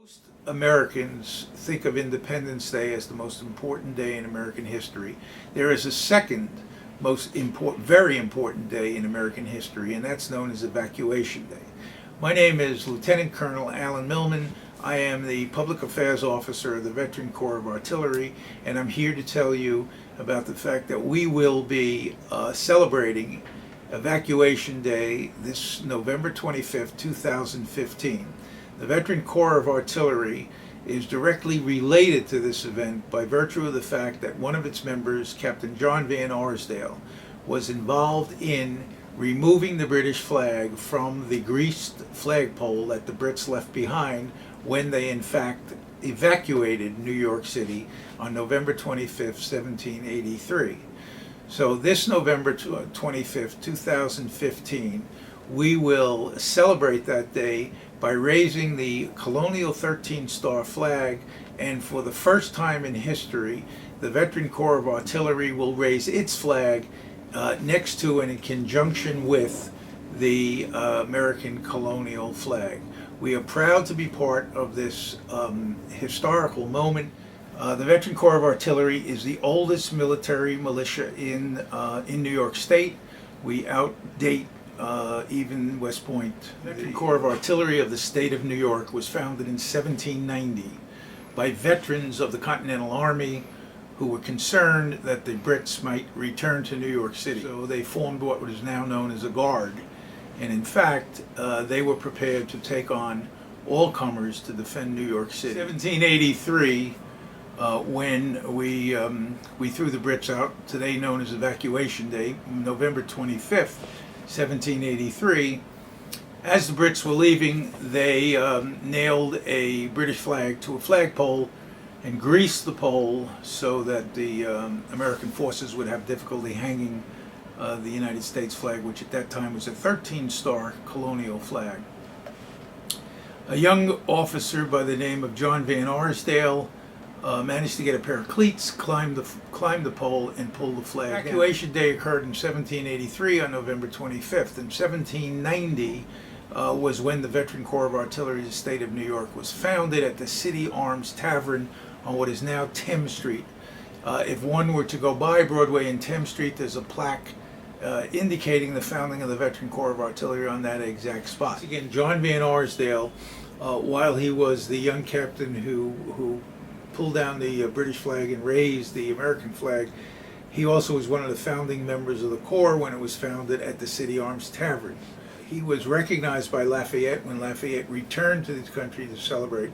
Most Americans think of Independence Day as the most important day in American history. There is a second very important day in American history, and that's known as Evacuation Day. My name is Lieutenant Colonel Alan MIlman. I am the Public Affairs Officer of the Veteran Corps of Artillery, and I'm here to tell you about the fact that we will be celebrating Evacuation Day this November 25th, 2015. The Veteran Corps of Artillery is directly related to this event by virtue of the fact that one of its members, Captain John Van Arsdale, was involved in removing the British flag from the greased flagpole that the Brits left behind when they in fact evacuated New York City on November 25th, 1783. So this November 25th, 2015, we will celebrate that day by raising the colonial 13-star flag, and for the first time in history, the Veteran Corps of Artillery will raise its flag next to and in conjunction with the American colonial flag. We are proud to be part of this historical moment. The Veteran Corps of Artillery is the oldest military militia in New York State. We outdate even West Point. The Veteran Corps of Artillery of the state of New York was founded in 1790 by veterans of the Continental Army who were concerned that the Brits might return to New York City. So they formed what is now known as a Guard. And in fact, they were prepared to take on all comers to defend New York City. 1783, when we threw the Brits out, today known as Evacuation Day, November 25th, 1783. As the Brits were leaving, they nailed a British flag to a flagpole and greased the pole so that the American forces would have difficulty hanging the United States flag, which at that time was a 13-star colonial flag. A young officer by the name of John Van Arsdale managed to get a pair of cleats, climb the pole, and pull the flag. Evacuation Day occurred in 1783 on November 25th. In 1790 was when the Veteran Corps of Artillery of the state of New York was founded at the City Arms Tavern on what is now Thames Street. If one were to go by Broadway and Thames Street, there's a plaque indicating the founding of the Veteran Corps of Artillery on that exact spot. Again, John Van Arsdale, while he was the young captain who pulled down the British flag and raised the American flag, he also was one of the founding members of the Corps when it was founded at the City Arms Tavern. He was recognized by Lafayette when Lafayette returned to this country to celebrate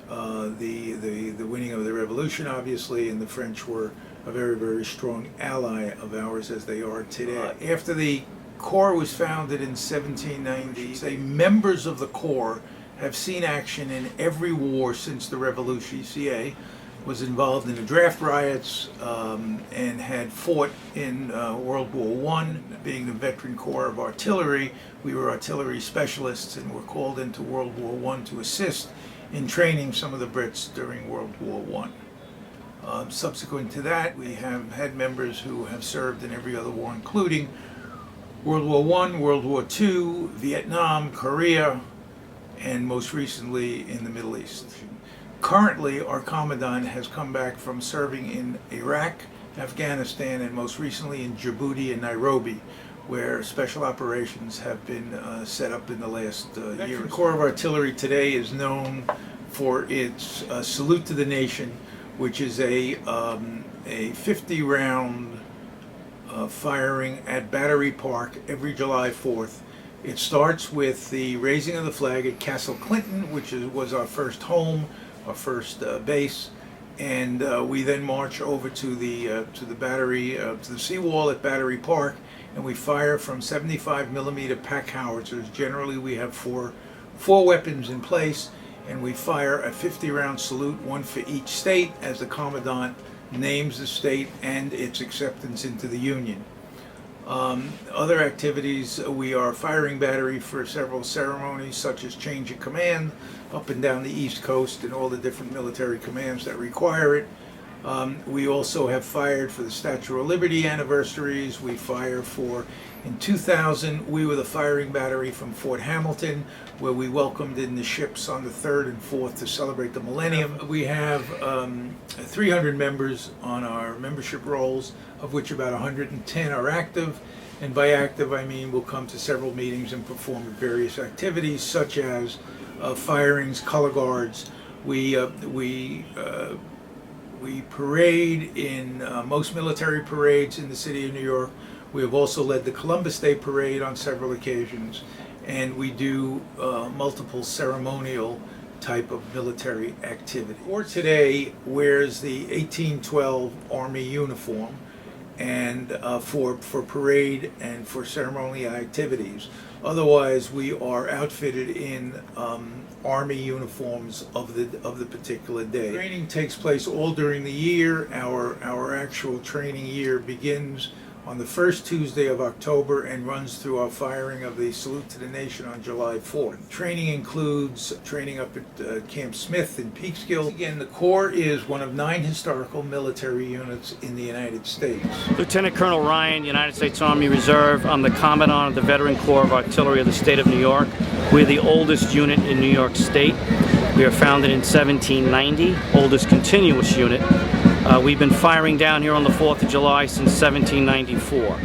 the winning of the Revolution, obviously, and the French were a very, very strong ally of ours as they are today. After the Corps was founded in 1790, members of the Corps have seen action in every war since the Revolution. VCA was involved in the draft riots and had fought in World War I. Being the Veteran Corps of Artillery, we were artillery specialists and were called into World War I to assist in training some of the Brits during World War I. Subsequent to that, we have had members who have served in every other war, including World War I, World War II, Vietnam, Korea, and most recently in the Middle East. Currently, our Commandant has come back from serving in Iraq, Afghanistan, and most recently in Djibouti and Nairobi, where special operations have been set up in the last year. The Corps of Artillery today is known for its Salute to the Nation, which is a 50-round firing at Battery Park every July 4th. It starts with the raising of the flag at Castle Clinton, which was our first home, our first base, and we then march over to the seawall at Battery Park, and we fire from 75mm pack howitzers. Generally, we have four weapons in place, and we fire a 50-round salute, one for each state, as the Commandant names the state and its acceptance into the Union. Other activities, we are firing battery for several ceremonies such as change of command up and down the East Coast and all the different military commands that require it. We also have fired for the Statue of Liberty anniversaries. We fire for In 2000, we were the firing battery from Fort Hamilton, where we welcomed in the ships on the 3rd and 4th to celebrate the millennium. We have 300 members on our membership rolls, of which about 110 are active. And by active, I mean we'll come to several meetings and perform various activities, such as firings, color guards. We parade in most military parades in the city of New York. We have also led the Columbus Day Parade on several occasions, and we do multiple ceremonial type of military activity. Or today wears the 1812 Army uniform, and for parade and for ceremonial activities. Otherwise, we are outfitted in Army uniforms of the particular day. Training takes place all during the year. Our actual training year begins on the first Tuesday of October and runs through our firing of the Salute to the Nation on July 4th. Training includes training up at Camp Smith in Peekskill. Again, the Corps is one of 9 historical military units in the United States. Lieutenant Colonel Ryan, United States Army Reserve. I'm the Commandant of the Veteran Corps of Artillery of the state of New York. We're the oldest unit in New York State. We were founded in 1790, oldest continuous unit. We've been firing down here on the 4th of July since 1794.